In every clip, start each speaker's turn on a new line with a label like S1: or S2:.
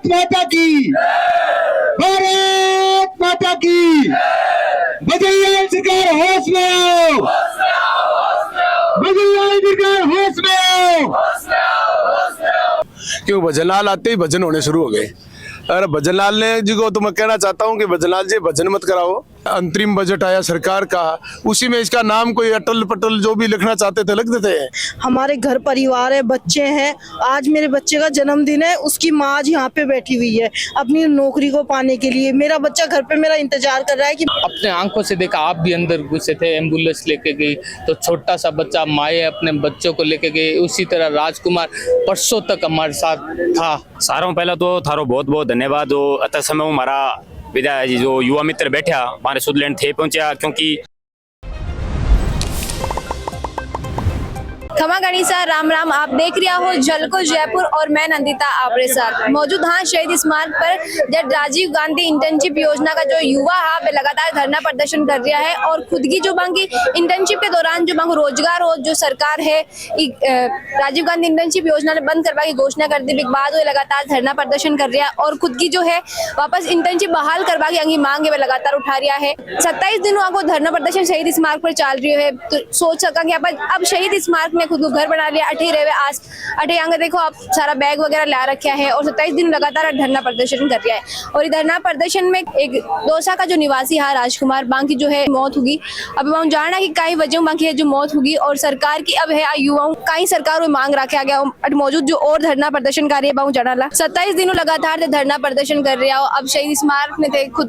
S1: भारत माता की, भारत माता की। बदलाव सरकार होश में आओ, बदलाव सरकार होश में आओ।
S2: क्यों भजनलाल आते ही भजन होने शुरू हो गए। अरे भजनलाल ने जी को तो मैं कहना चाहता हूँ कि भजनलाल जी भजन मत कराओ। अंतरिम बजट आया सरकार का, उसी में इसका नाम कोई अटल पटल जो भी लिखना चाहते थे लिख देते हैं।
S3: हमारे घर परिवार है, बच्चे हैं। आज मेरे बच्चे का जन्मदिन है, उसकी माँ आज यहाँ पे बैठी हुई है अपनी नौकरी को पाने के लिए। मेरा बच्चा घर पे मेरा इंतजार कर रहा है कि
S4: अपने आंखों से देखा। आप भी अंदर घुसे थे, एम्बुलेंस लेके गई तो छोटा सा बच्चा माए अपने बच्चों को लेके गए। उसी तरह राजकुमार परसों तक हमारे साथ था।
S5: सारों पहला तो थारो बहुत बहुत धन्यवाद। अत समय हमारा विद्या जी जो युवा मित्र बैठा हमारे सुधलैंड थे पहुंचा, क्योंकि
S6: खमा गणिसा राम राम। आप देख रहा हो जलको जयपुर और मैं नंदिता आपरे साथ मौजूद हाँ शहीद स्मारक पर, जब राजीव गांधी इंटर्नशिप योजना का जो युवा है लगातार धरना प्रदर्शन कर रहा है और खुद की जो मांग इंटर्नशिप के दौरान जो मांग रोजगार हो, जो सरकार है राजीव गांधी इंटर्नशिप योजना ने बंद करवा की घोषणा कर दी। बाद वो लगातार धरना प्रदर्शन कर रहा है और खुद की जो है वापस इंटर्नशिप बहाल करवा की अंगी मांग है लगातार उठा रहा है। 27 दिनों आपको धरना प्रदर्शन शहीद स्मारक पर चल रही है, तो सोच सका कि अब शहीद स्मारक खुद को घर बना लिया। अठे रहे आज अठे आगे देखो आप सारा बैग वगैरह ला रखा है और 27 दिन लगातार धरना प्रदर्शन कर रहा है। और धरना प्रदर्शन में एक दौसा का जो निवासी है राजकुमार बांकी जो है मौत होगी। अब हम जानना कि कई वजह बांकी है जो मौत होगी और सरकार की अब है युवाओं कई सरकार में मांग रखा गया मौजूद जो और धरना प्रदर्शन कर रही है। जाना 27 दिनों लगातार धरना प्रदर्शन कर रहा हो। अब शहीद स्मारक ने खुद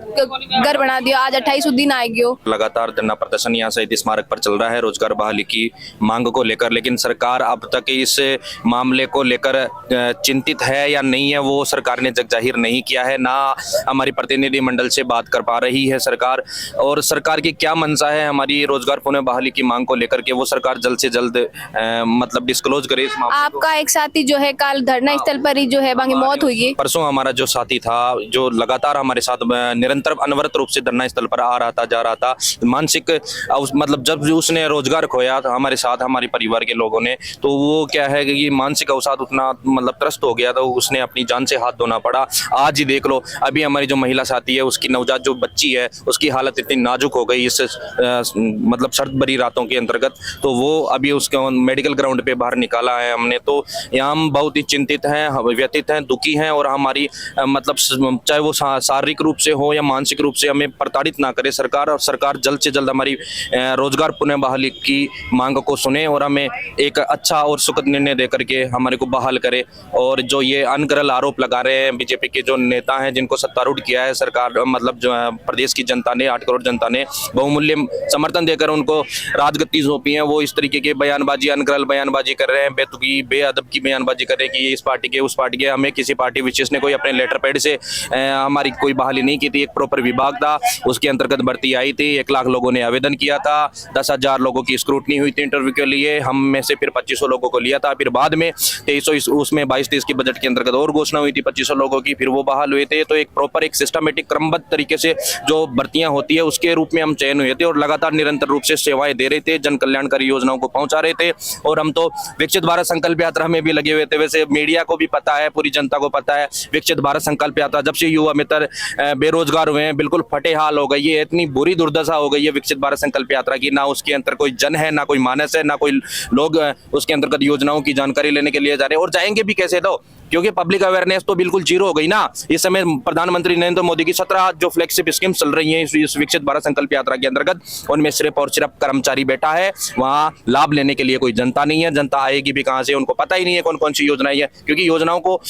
S6: घर बना दिया। आज 28 दिन आएगी।
S7: लगातार धरना प्रदर्शन यहाँ शहीद स्मारक पर चल रहा है रोजगार बहाली की मांग को लेकर, लेकिन सरकार अब तक इस मामले को लेकर चिंतित है या नहीं है वो सरकार ने जगजाहिर नहीं किया है। ना हमारी प्रतिनिधि मंडल से बात कर पा रही है सरकार, और सरकार की क्या मंशा है हमारी रोजगार पुनः बहाली की मांग को लेकर के वो सरकार जल्द से जल्द मतलब डिस्क्लोज करे इस मामले को।
S6: आपका एक साथी जो है कल धरना स्थल पर ही जो है बाकी मौत हुई।
S7: परसों हमारा जो साथी था जो लगातार हमारे साथ निरंतर अनवरत रूप से धरना स्थल पर आ रहा था, जा रहा था, मानसिक मतलब जब उसने रोजगार खोया था हमारे साथ हमारे परिवार के लोगों ने, तो वो क्या है कि मानसिक अवसाद उतना मतलब त्रस्त हो गया था, उसने अपनी जान से हाथ धोना पड़ा। आज ही देख लो अभी हमारी जो महिला साथी है उसकी नवजात जो बच्ची है उसकी हालत इतनी नाजुक हो गई इस मतलब सर्द भरी रातों के अंतर्गत, तो वो अभी उसके मेडिकल ग्राउंड पे बाहर निकाला है हमने। तो यहाँ हम बहुत ही चिंतित हैं, व्यथित हैं, दुखी हैं और हमारी मतलब चाहे वो शारीरिक रूप से हो या मानसिक रूप से हमें प्रताड़ित ना करे सरकार, और सरकार जल्द से जल्द हमारी रोजगार पुनः बहाली की मांग को सुने और हमें एक अच्छा और सुखद निर्णय देकर के हमारे को बहाल करे। और जो ये अनगढ़ आरोप लगा रहे हैं बीजेपी के जो नेता हैं जिनको सत्तारूढ़ किया है सरकार, मतलब जो प्रदेश की जनता ने 8 करोड़ जनता ने बहुमूल्य समर्थन देकर उनको राजगद्दी सौंपी है, वो इस तरीके की बयानबाजी अनगढ़ बयानबाजी कर रहे हैं, बेतुकी बेअदब की बयानबाजी कर रहे हैं कि ये इस पार्टी के उस पार्टी के। हमें किसी पार्टी विशेष ने कोई अपने लेटर पैड से हमारी कोई बहाली नहीं की थी। एक प्रॉपर विभाग था, उसके अंतर्गत भर्ती आई थी, 1 लाख लोगों ने आवेदन किया था, 10,000 लोगों की स्क्रूटनी हुई थी इंटरव्यू के लिए, हम में से फिर 2500 लोगों को लिया था। फिर बाद में 2300 उसमें 22-23 की बजट के अंतर्गत और घोषणा हुई थी 2500 लोगों की, फिर वो बहाल हुए थे। तो एक प्रॉपर एक सिस्टमेटिक क्रमबद्ध तरीके से जो भर्तियां होती है उसके रूप में हम चयन हुए थे और लगातार निरंतर रूप से सेवाएं दे रहे थे, जन कल्याणकारी योजनाओं को पहुंचा रहे थे। और हम तो विकसित भारत संकल्प यात्रा में भी लगे हुए थे। वैसे मीडिया को भी पता है, पूरी जनता को पता है, विकसित भारत संकल्प यात्रा जब से युवा मित्र बेरोजगार हुए हैं बिल्कुल फटे हाल हो गई है, इतनी बुरी दुर्दशा हो गई है विकसित भारत संकल्प यात्रा की। ना उसके अंतर कोई जन है, ना कोई मानस है, ना कोई लोग उसके अंतर्गत योजनाओं की जानकारी लेने के लिए जा रहे हैं। और जाएंगे भी कैसे तो, क्योंकि पब्लिक अवेयरनेस तो बिल्कुल जीरो हो गई ना। इस समय प्रधानमंत्री नरेंद्र मोदी की 17 जो फ्लैगशिप स्कीम्स चल रही हैं इस विकसित भारत संकल्प यात्रा के अंतर्गत, उनमें सिर्फ और सिर्फ कर्मचारी बैठा है, वहां लाभ लेने के लिए कोई जनता नहीं है। जनता आएगी भी कहां से, उनको पता ही नहीं है कौन कौन सी योजनाएं है, क्योंकि योजनाओं को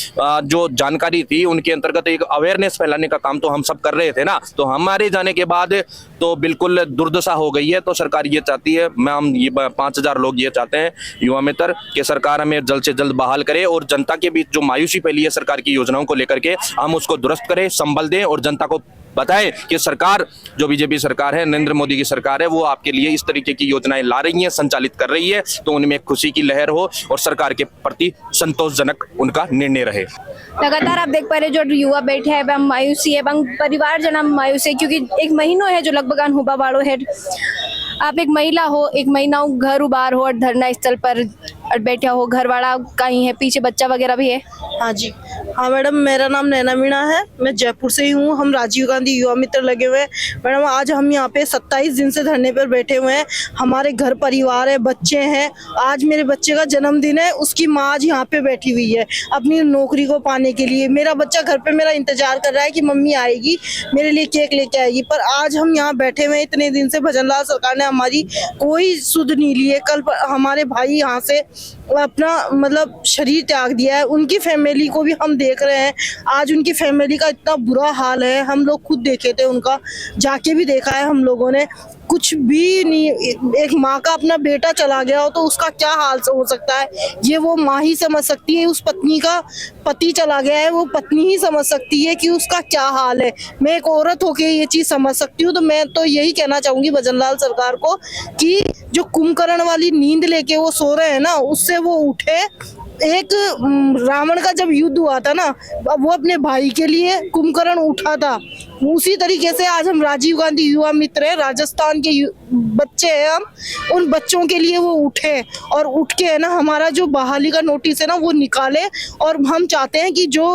S7: जो जानकारी थी उनके अंतर्गत एक अवेयरनेस फैलाने का काम तो हम सब कर रहे थे ना। तो हमारे जाने के बाद तो बिल्कुल दुर्दशा हो गई है। तो सरकार ये चाहती है, हम ये 5000 लोग ये चाहते हैं युवा मित्र कि सरकार हमें जल्द से जल्द बहाल करे और जनता के बीच जो मायूसी फैली है सरकार की योजनाओं को लेकर के हम उसको दुरुस्त करें, संबल दें और जनता को बताएं कि सरकार जो बीजेपी सरकार है, नरेंद्र मोदी की सरकार है, वो आपके लिए इस तरीके की योजनाएं ला रही है, संचालित कर रही है, तो उनमें खुशी की लहर हो और सरकार के प्रति संतोषजनक उनका निर्णय रहे।
S6: लगातार आप देख पा रहे जो युवा बैठे हैं मायूसी है, परिवार जना मायूस है, क्योंकि 1 महीनो है जो लगभग हुबा बाड़ो है। आप एक महिला हो, 1 महीना घर उबार हो और धरना स्थल पर बैठे हो, घर वाला कहीं है, पीछे बच्चा वगैरह भी है।
S3: हाँ जी, हाँ मैडम, मेरा नाम नैना मीणा है, मैं जयपुर से ही हूँ। हम राजीव गांधी युवा मित्र लगे हुए हैं। मैडम आज हम यहाँ पे 27 दिन से धरने पर बैठे हुए हैं। हमारे घर परिवार है, बच्चे हैं। आज मेरे बच्चे का जन्मदिन है, उसकी माँ आज यहाँ पे बैठी हुई है अपनी नौकरी को पाने के लिए। मेरा बच्चा घर पे मेरा इंतजार कर रहा है कि मम्मी आएगी मेरे लिए केक लेके आएगी, पर आज हम यहाँ बैठे हुए हैं इतने दिन से। भजनलाल सरकार ने हमारी कोई सुध नहीं ली है। कल हमारे भाई यहाँ से अपना मतलब शरीर त्याग दिया है, उनकी फैमिली को भी हम देख रहे हैं। आज उनकी फैमिली का इतना बुरा हाल है, हम लोग खुद देखे थे, उनका जाके भी देखा है हम लोगों ने। कुछ भी नहीं, एक माँ का अपना बेटा चला गया हो तो उसका क्या हाल हो सकता है, ये वो माँ ही समझ सकती है। उस पत्नी का पति चला गया है, वो पत्नी ही समझ सकती है कि उसका क्या हाल है। मैं एक औरत होके ये चीज समझ सकती हूँ। तो मैं तो यही कहना चाहूंगी भजनलाल सरकार को कि जो कुंभकर्ण वाली नींद लेके वो सो रहे हैं ना, उससे वो उठे। एक रावण का जब युद्ध हुआ था ना, वो अपने भाई के लिए कुंभकर्ण उठा था। उसी तरीके से आज हम राजीव गांधी युवा मित्र है, राजस्थान के बच्चे हैं, हम उन बच्चों के लिए वो उठे और उठ के है ना हमारा जो बहाली का नोटिस है ना वो निकाले। और हम चाहते हैं कि जो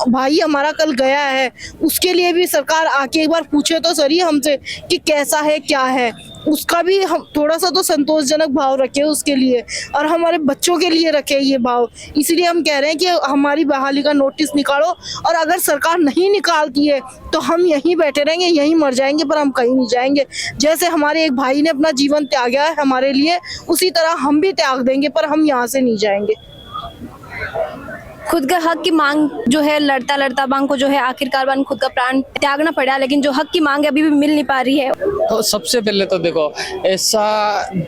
S3: भाई हमारा कल गया है उसके लिए भी सरकार आके एक बार पूछे तो सही हमसे कि कैसा है, क्या है, उसका भी हम थोड़ा सा तो संतोषजनक भाव रखे उसके लिए, और हमारे बच्चों के लिए रखे ये भाव। इसलिए हम कह रहे हैं कि हमारी बहाली का नोटिस निकालो, और अगर सरकार नहीं निकालती है तो हम यहीं बैठे रहेंगे, यहीं मर जाएंगे, पर हम कहीं नहीं जाएंगे। जैसे हमारे एक भाई ने अपना जीवन त्यागा है हमारे लिए, उसी तरह हम भी त्याग देंगे, पर हम यहाँ से नहीं जाएंगे।
S6: खुद का हक की मांग जो है लड़ता लड़ता मांग को जो है आखिरकार वन खुद का प्राण त्यागना पड़ा, लेकिन जो हक की मांग है अभी भी मिल नहीं पा रही है।
S4: तो सबसे पहले तो देखो, ऐसा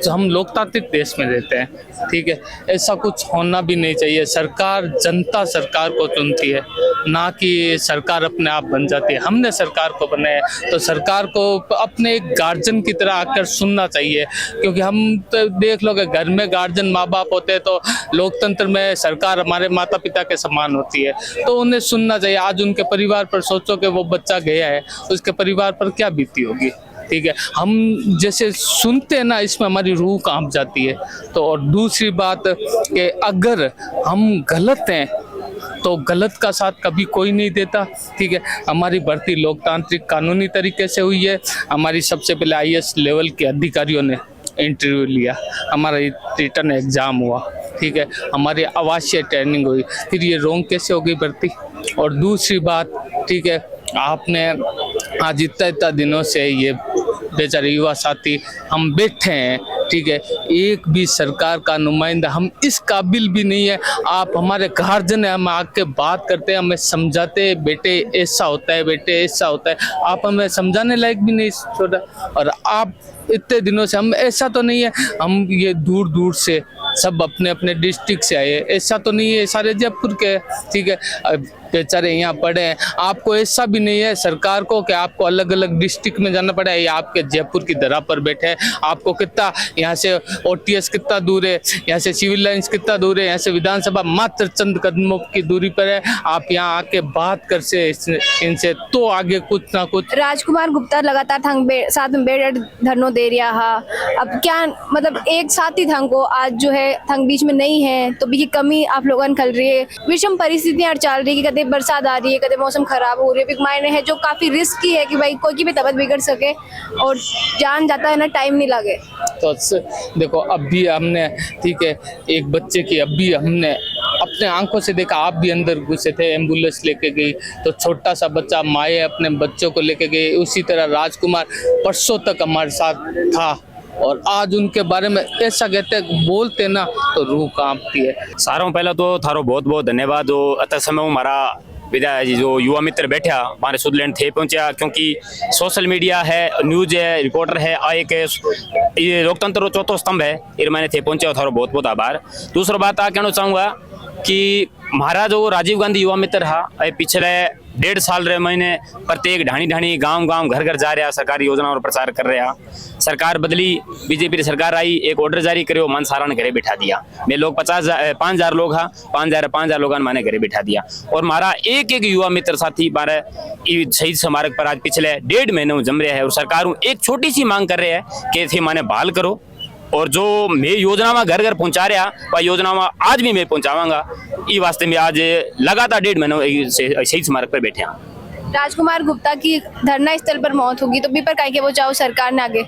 S4: हम लोकतांत्रिक देश में रहते हैं, ठीक है, ऐसा कुछ होना भी नहीं चाहिए। सरकार, जनता सरकार को चुनती है, ना कि सरकार अपने आप बन जाती है। हमने सरकार को बनाया, तो सरकार को अपने एक गार्जियन की तरह आकर सुनना चाहिए। क्योंकि हम तो देख लो कि घर में गार्जियन माँ बाप होते हैं, तो लोकतंत्र में सरकार हमारे माता पिता के समान होती है, तो उन्हें सुनना चाहिए। आज उनके परिवार पर सोचो कि वो बच्चा गया है, उसके परिवार पर क्या बीती होगी, ठीक है। हम जैसे सुनते हैं ना, इसमें हमारी रूह कांप जाती है। तो और दूसरी बात कि अगर हम गलत हैं तो गलत का साथ कभी कोई नहीं देता, ठीक है। हमारी भर्ती लोकतांत्रिक कानूनी तरीके से हुई है। हमारी सबसे पहले IAS लेवल के अधिकारियों ने इंटरव्यू लिया, हमारा रिटर्न एग्जाम हुआ, ठीक है, हमारी आवासीय ट्रेनिंग हुई, फिर ये रोंग कैसे हो गई भर्ती। और दूसरी बात, ठीक है, आपने आज इतना दिनों से ये बेचारे युवा साथी हम बैठे हैं, ठीक है, एक भी सरकार का नुमाइंदा हम इस काबिल भी नहीं है। आप हमारे गार्जियन है, हम आके बात करते हैं, हमें समझाते हैं, बेटे ऐसा होता है, बेटे ऐसा होता है, आप हमें समझाने लायक भी नहीं छोड़ा। और आप इतने दिनों से, हम ऐसा तो नहीं है हम ये दूर दूर से सब अपने अपने डिस्ट्रिक्ट से आए, ऐसा तो नहीं है सारे जयपुर के, ठीक है, बेचारे यहाँ पढ़े हैं। आपको ऐसा भी नहीं है सरकार को कि आपको अलग अलग डिस्ट्रिक्ट में जाना पड़ा है, या आपके जयपुर की धरा पर बैठे हैं। आपको कितना यहाँ से OTS कितना दूर है, यहाँ से सिविल लाइंस कितना दूर है, यहाँ से विधानसभा मात्र चंद कदमों की दूरी पर है। आप यहाँ आके बात कर से इनसे तो आगे कुछ ना कुछ।
S6: राजकुमार गुप्ता लगातार साथ में बेड धरनो दे रहा है। अब क्या मतलब एक साथी थंग को आज जो है थंग बीच में नहीं है, तो भी कमी आप लोगों ने खल रही है। विषम परिस्थितियां चल रही है, कदे बरसात आ रही है, कदे मौसम खराब हो रही है, मायने है जो काफी रिस्की है कि भाई कोई की भी तबीयत बिगड़ सके और जान जाता है ना, टाइम नहीं लगे।
S4: तो देखो अभी हमने, ठीक है, एक बच्चे की अभी हमने अपने आंखों से देखा, आप भी अंदर घुसे थे, एम्बुलेंस लेके गई, तो छोटा सा बच्चा, माए अपने बच्चों को लेके गई। उसी तरह राजकुमार परसों तक हमारे साथ था, और आज उनके बारे में ऐसा कहते बोलते ना तो रूह कांपती है।
S5: सारों पहला तो थारो बहुत बहुत धन्यवाद। अत समय हमारा विदा जो युवा मित्र बैठा हमारे सुधलैंड थे पहुंचा, क्योंकि सोशल मीडिया है, न्यूज है, रिपोर्टर है, आए के ये लोकतंत्र रो चौथो स्तंभ है, इन मैंने थे पहुंचा, थारो बहुत बहुत आभार। दूसरा बात आ कहना चाहूँगा कि हमारा जो राजीव गांधी युवा मित्र है, पिछले 1.5 साल रे महीने प्रत्येक ढाणी ढाणी गांव घर घर जा रहा, सरकारी योजनाओं और प्रचार कर रहा। सरकार बदली, बीजेपी की सरकार आई, एक ऑर्डर जारी करो, मन सारा ने घरे बिठा दिया। मैं लोग 5,000 लोग हाँ, 5,000 लोगों ने मैंने घरे बिठा दिया। और हमारा एक युवा मित्र साथी बारह शहीद स्मारक पर आज पिछले 1.5 महीने जम रहे हैं, और सरकार एक छोटी सी मांग कर रहे हैं कि थे माने बहाल करो, और जो मैं योजना में घर घर पहुंचा रहा वह योजना में आज भी मैं पहुंचावांगा। ये वास्ते में आज लगातार 1.5 महीनों से शहीद स्मारक पर बैठे हैं।
S6: राजकुमार गुप्ता की धरना स्थल पर मौत होगी तो बीपर काय के बचाओ सरकार ने आगे।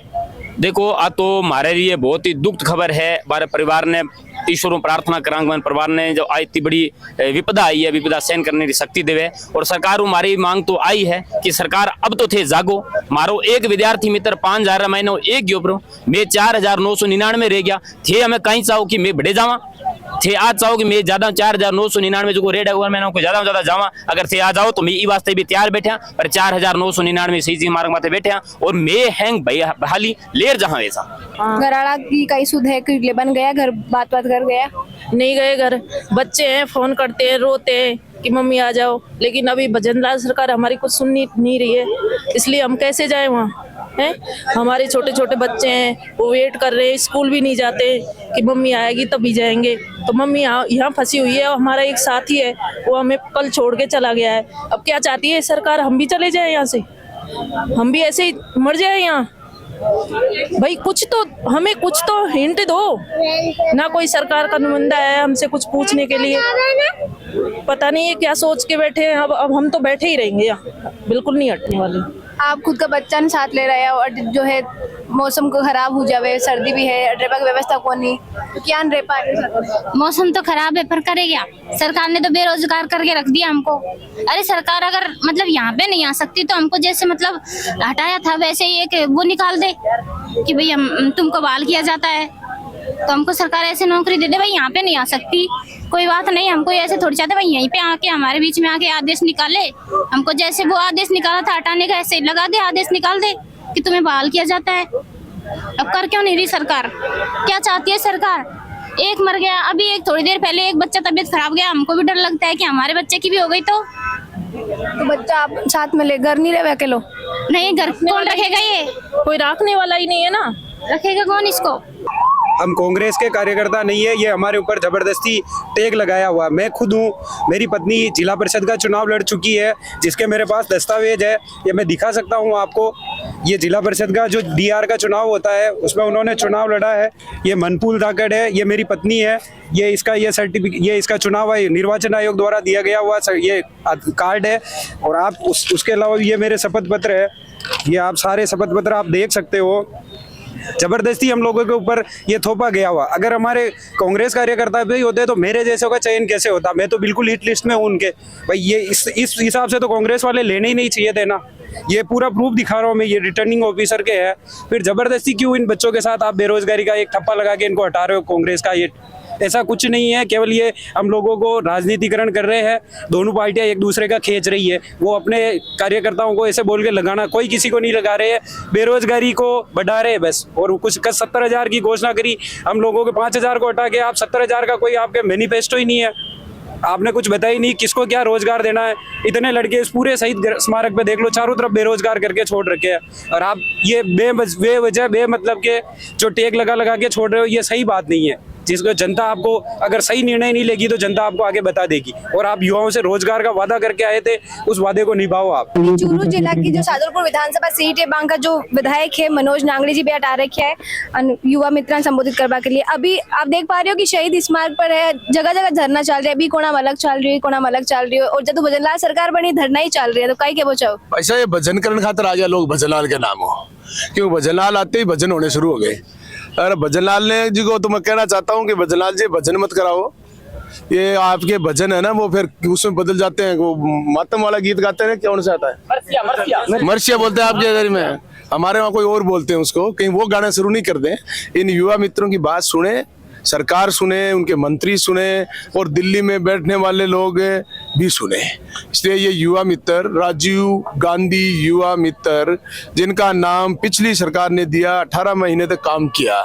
S5: देखो आ तो हमारे लिए बहुत ही दुख खबर है। हमारे परिवार ने ईश्वर में प्रार्थना करांगे, परिवार ने जो आई इतनी बड़ी विपदा आई है, विपदा सहन करने की शक्ति देवे। और सरकार हमारी मांग तो आई है कि सरकार अब तो थे जागो। मारो एक विद्यार्थी मित्र 5,000 महीनों एक गयो पर मैं 4,999 रह गया थे। हमें कहीं चाहो कि मैं बढ़े जावा थे, आज चाहो कि मैं ज्यादा 4,999 जो रेड है मैंने को ज्यादा जावा। अगर थे आ जाओ तो मैं ई वास्ते भी तैयार बैठा, पर 4,999 सही मार्ग माथे बैठे और मैं हैंग बहाली लेर जहां ऐसा।
S6: घराड़ा की कई सुध है कि बन गया घर, बात कर गया
S3: नहीं गए घर, बच्चे हैं फोन करते हैं, रोते हैं कि मम्मी आ जाओ, लेकिन अभी भजनलाल सरकार हमारी कुछ सुन नहीं रही है, इसलिए हम कैसे जाए वहाँ हैं। हमारे छोटे छोटे बच्चे हैं, वो वेट कर रहे हैं, स्कूल भी नहीं जाते कि मम्मी आएगी तभी जाएंगे। तो मम्मी यहाँ फंसी हुई है और हमारा एक साथी है वो हमें कल छोड़ के चला गया है। अब क्या चाहती है सरकार, हम भी चले जाए यहाँ से, हम भी ऐसे ही मर जाए यहाँ। भाई कुछ तो हमें कुछ तो हिंट दो ना, कोई सरकार का नुमाइंदा है हमसे कुछ पूछने के लिए, पता नहीं है क्या सोच के बैठे हैं। अब हम तो बैठे ही रहेंगे यहाँ, बिल्कुल नहीं हटने वाले।
S6: आप खुद का बच्चा ने साथ ले रहे हो और जो है मौसम को खराब हो जावे, सर्दी भी है, रेपा की व्यवस्था को नहीं तो क्या न रेपा है।
S8: मौसम तो खराब है पर करे क्या, सरकार ने तो बेरोजगार करके रख दिया हमको। अरे सरकार अगर मतलब यहाँ पे नहीं आ सकती तो हमको जैसे मतलब हटाया था वैसे ही एक वो निकाल दे कि भाई हम तुमको बहाल किया जाता है, तो हमको सरकार ऐसे नौकरी दे दे। भाई यहाँ पे नहीं आ सकती कोई बात नहीं, हमको ऐसे थोड़ी चाहते भाई यहीं पे आके हमारे बीच में आके आदेश निकाले। हमको जैसे वो आदेश निकाला था हटाने का, ऐसे लगा दे आदेश निकाल दे कि तुम्हें बहाल किया जाता है। अब कर क्यों नहीं रही सरकार, क्या चाहती है सरकार? एक मर गया, अभी एक थोड़ी देर पहले एक बच्चा तबीयत खराब गया, हमको भी डर लगता है कि हमारे बच्चे की भी हो गई तो
S6: बच्चा आप साथ में ले, घर नहीं रहे अकेलो?
S8: नहीं, घर कौन रखेगा? ये
S3: कोई रखने वाला ही नहीं है ना,
S8: रखेगा कौन इसको?
S9: हम कांग्रेस के कार्यकर्ता नहीं है, ये हमारे ऊपर जबरदस्ती टैग लगाया हुआ। मैं खुद हूँ, मेरी पत्नी जिला परिषद का चुनाव लड़ चुकी है, जिसके मेरे पास दस्तावेज है, ये मैं दिखा सकता हूँ आपको। ये जिला परिषद का जो डीआर का चुनाव होता है उसमें उन्होंने चुनाव लड़ा है। ये मनपुल धाकड़ है, ये मेरी पत्नी है, ये इसका ये सर्टिफिकेट, ये इसका चुनाव निर्वाचन आयोग द्वारा दिया गया हुआ ये कार्ड है। और आप उसके अलावा ये मेरे शपथ पत्र है, ये आप सारे शपथ पत्र आप देख सकते हो। जबरदस्ती हम लोगों के ऊपर ये थोपा गया हुआ। अगर हमारे कांग्रेस कार्यकर्ता भी होते तो मेरे जैसे का चयन कैसे होता? मैं तो बिल्कुल हिट लिस्ट में हूँ उनके। भाई ये इस हिसाब से तो कांग्रेस वाले लेने ही नहीं चाहिए थे ना। ये पूरा प्रूफ दिखा रहा हूँ मैं, ये रिटर्निंग ऑफिसर के है। फिर जबरदस्ती क्यों इन बच्चों के साथ आप बेरोजगारी का एक ठप्पा लगा के इनको हटा रहे हो कांग्रेस का? ये ऐसा कुछ नहीं है, केवल ये हम लोगों को राजनीतिकरण कर रहे हैं। दोनों पार्टियां एक दूसरे का खींच रही है, वो अपने कार्यकर्ताओं को ऐसे बोल के लगाना, कोई किसी को नहीं लगा रहे हैं, बेरोजगारी को बढ़ा रहे हैं बस। और कुछ 70,000 की घोषणा करी, हम लोगों के 5,000 को हटा के आप 70,000 का कोई आपके मैनिफेस्टो ही नहीं है। आपने कुछ बताया ही नहीं किसको क्या रोजगार देना है। इतने लड़के इस पूरे शहीद स्मारक पे देख लो, चारों तरफ बेरोजगार करके छोड़ रखे हैं, और आप ये बेवजह बेमतलब के जो टैग लगा के छोड़ रहे हो, ये सही बात नहीं है। जिसको जनता आपको अगर सही निर्णय नहीं लेगी तो जनता आपको आगे बता देगी। और आप युवाओं से रोजगार का वादा करके आए थे, उस वादे को निभाओ आप।
S6: चूरू जिला की जो सादुलपुर विधानसभा सीट है, बांका जो विधायक है मनोज नांगड़ी जी भी हटा रखे है युवा मित्र संबोधित करने के लिए। अभी आप देख पा रहे हो कि शहीद स्मारक पर है, जगह जगह धरना चल रहा है। अभी कोणाम अलग चल रही है, कोणाम अलग चल रही है, और जब भजनलाल सरकार बनी धरना ही चल रही है, तो कई के बचाओ
S2: ऐसा ये भजन करने खातर आ गया लोग भजनलाल के नाम हो, क्यों भजनलाल आते ही भजन होने शुरू हो गए। अरे भजनलाल ने जी को तो मैं कहना चाहता हूँ कि भजनलाल जी भजन मत कराओ। ये आपके भजन है ना वो फिर उसमें बदल जाते हैं, वो मातम वाला गीत गाते हैं, कौन सा आता है? मरसिया बोलते हैं आपके इधर में, हमारे वहाँ कोई और बोलते हैं उसको। कहीं वो गाना शुरू नहीं कर दें। इन युवा मित्रों की बात सुने, सरकार सुने, उनके मंत्री सुने, और दिल्ली में बैठने वाले लोग भी सुने। इसलिए ये युवा मित्र, राजीव गांधी युवा मित्र, जिनका नाम पिछली सरकार ने दिया, 18 महीने तक काम किया,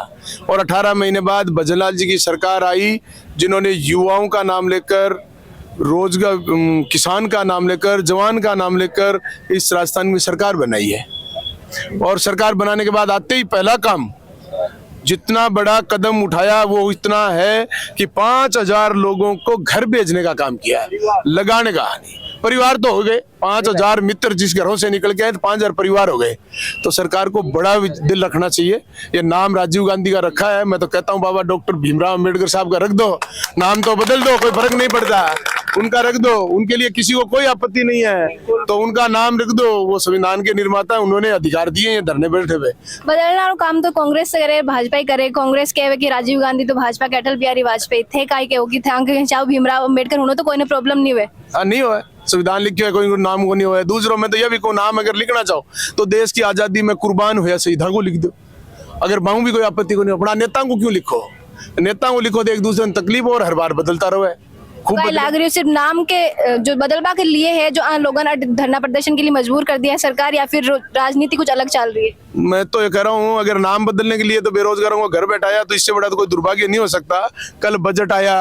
S2: और 18 महीने बाद भजनलाल जी की सरकार आई, जिन्होंने युवाओं का नाम लेकर, रोजगार, किसान का नाम लेकर, जवान का नाम लेकर इस राजस्थान में सरकार बनाई है। और सरकार बनाने के बाद आते ही पहला काम, जितना बड़ा कदम उठाया वो इतना है कि 5,000 लोगों को घर भेजने का काम किया है, लगाने का नहीं। परिवार तो हो गए 5000 मित्र जिस घरों से निकल के आए तो 5000 परिवार हो गए। तो सरकार को बड़ा दिल रखना चाहिए। ये नाम राजीव गांधी का रखा है, मैं तो कहता हूँ बाबा डॉक्टर भीमराव अंबेडकर साहब का रख दो, नाम तो बदल दो, कोई फर्क नहीं पड़ता, उनका रख दो, उनके लिए किसी को कोई आपत्ति नहीं है, तो उनका नाम रख दो। वो संविधान के निर्माता, उन्होंने अधिकार दिए हैं धरने बैठे हुए।
S6: बदलना काम तो कांग्रेस से करे, भाजपा ही करे। कांग्रेस कहे कि राजीव गांधी तो भाजपा के अटल बिहारी वाजपेयी थे, काई के होगी थे चाहो भीमराव अंबेडकर होने तो कोई ना प्रॉब्लम नहीं हुए।
S2: नहीं हुआ, संविधान लिखे हुए कोई नाम को नहीं हुआ। दूसरों में तो यह भी कोई नाम अगर लिखना चाहो तो देश की आजादी में कुर्बान हुआ शहीदा को लिख दो, अगर मांग भी कोई आपत्ति को नहीं। अपना नेताओं को क्यों लिखो, नेताओं को लिखो तो एक दूसरे में तकलीफ और हर बार बदलता रहो। खूब
S6: लाग रही है सिर्फ नाम के जो बदलवा के लिए है, जो लोगों ने धरना प्रदर्शन के लिए मजबूर कर दिया है सरकार, या फिर राजनीति कुछ अलग चल रही है?
S2: मैं तो ये कह रहा हूँ अगर नाम बदलने के लिए तो बेरोजगारों को घर बैठाया तो इससे बड़ा तो कोई दुर्भाग्य नहीं हो सकता। कल बजट आया,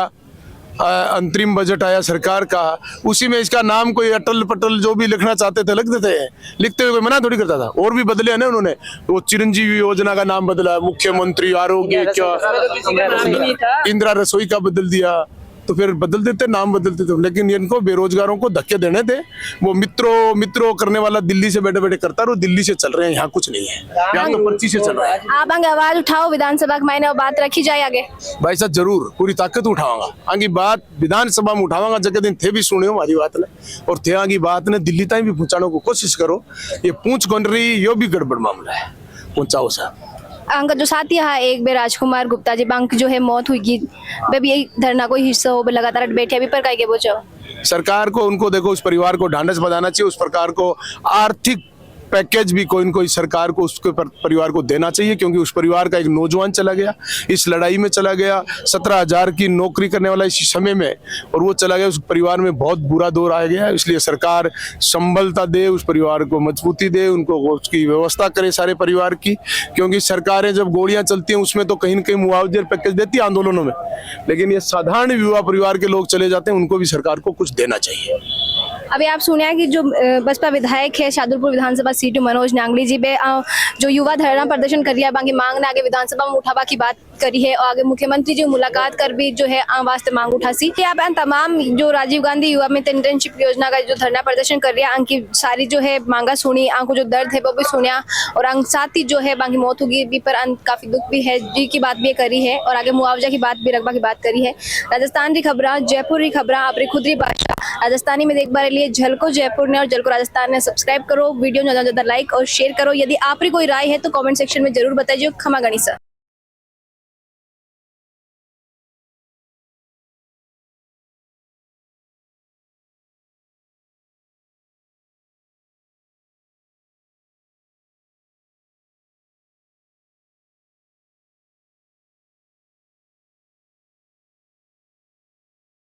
S2: अंतरिम बजट आया सरकार का, उसी में इसका नाम कोई अटल पटल जो भी लिखना चाहते थे लिख देते हैं, लिखते हुए कोई मना थोड़ी करता था। और भी बदले है ना उन्होंने, वो चिरंजीवी योजना का नाम बदला, मुख्यमंत्री आरोग्य क्या, इंदिरा रसोई का बदल दिया, तो फिर बदल देते, नाम बदल देते। लेकिन इनको बेरोजगारों को धक्के देने थे। वो मित्रों करने वाला दिल्ली से बैठे बैठे करता रहो, दिल्ली से चल रहे हैं, यहाँ कुछ नहीं है, यहाँ तो पर्ची से चल रहा है।
S6: आप आगे आवाज उठाओ विधानसभा के मायने और बात रखी जाए आगे।
S2: भाई साहब जरूर पूरी ताकत उठाऊंगा, आगे बात विधानसभा में उठाऊंगा, जगह दिन थे भी सुने हमारी बात ने, और थे आगे बात ने दिल्ली तक भी पहुंचाने को कोशिश करो। ये पूछ कौन रही, यो भी गड़बड़ मामला है, पहुंचाओ साहब।
S6: अंक जो साथी है एक बेर राजकुमार गुप्ता जी बैंक जो है मौत हुई की, वे भी यही धरना कोई हिस्सा हो लगातार बैठे अभी पर काहे के बोचो।
S2: सरकार को उनको देखो, उस परिवार को ढांढस बंधाना चाहिए, उस प्रकार को आर्थिक पैकेज भी कोई न कोई सरकार को उसके परिवार को देना चाहिए, क्योंकि उस परिवार का एक नौजवान चला गया, इस लड़ाई में चला गया, 17,000 की नौकरी करने वाला इसी समय में, और वो चला गया, उस परिवार में बहुत बुरा दौर आ गया। इसलिए सरकार संबलता दे, उस परिवार को मजबूती दे, उनको उसकी व्यवस्था करे सारे परिवार की, क्योंकि सरकारें जब गोलियां चलती हैं उसमें तो कहीं न कहीं मुआवजे पैकेज देती है आंदोलनों में, लेकिन ये साधारण युवा परिवार के लोग चले जाते हैं, उनको भी सरकार को कुछ देना चाहिए।
S6: अभी आप सुने कि जो बसपा विधायक है शाहदुलपुर विधानसभा सीट मनोज नांगली जी बे जो युवा धरना प्रदर्शन कर रहा है, बाकी मांग ने आगे विधानसभा में उठावा की बात करी है, और आगे मुख्यमंत्री जी मुलाकात कर भी जो है वास्ते मांग उठा सी। आप तमाम जो राजीव गांधी युवा मित्र इंटर्नशिप योजना का जो धरना प्रदर्शन कर रहा है, अंकी सारी जो है मांगा सुनी, आंखों जो दर्द है वो भी सुनिया, और अंक साथ ही जो है बाकी मौत होगी भी पर काफी दुख भी है जी की बात भी करी है, और आगे मुआवजा की बात भी रकबा की बात करी है। राजस्थान की खबरा, जयपुर की खबरा, अपनी खुदरी भाषा राजस्थानी में देख बार लिए झलको जयपुर ने और झलको राजस्थान ने सब्सक्राइब करो, वीडियो ज्यादा लाइक और शेयर करो। यदि आप कोई राय है तो कमेंट सेक्शन में जरूर बताइए। खमा गणिसा।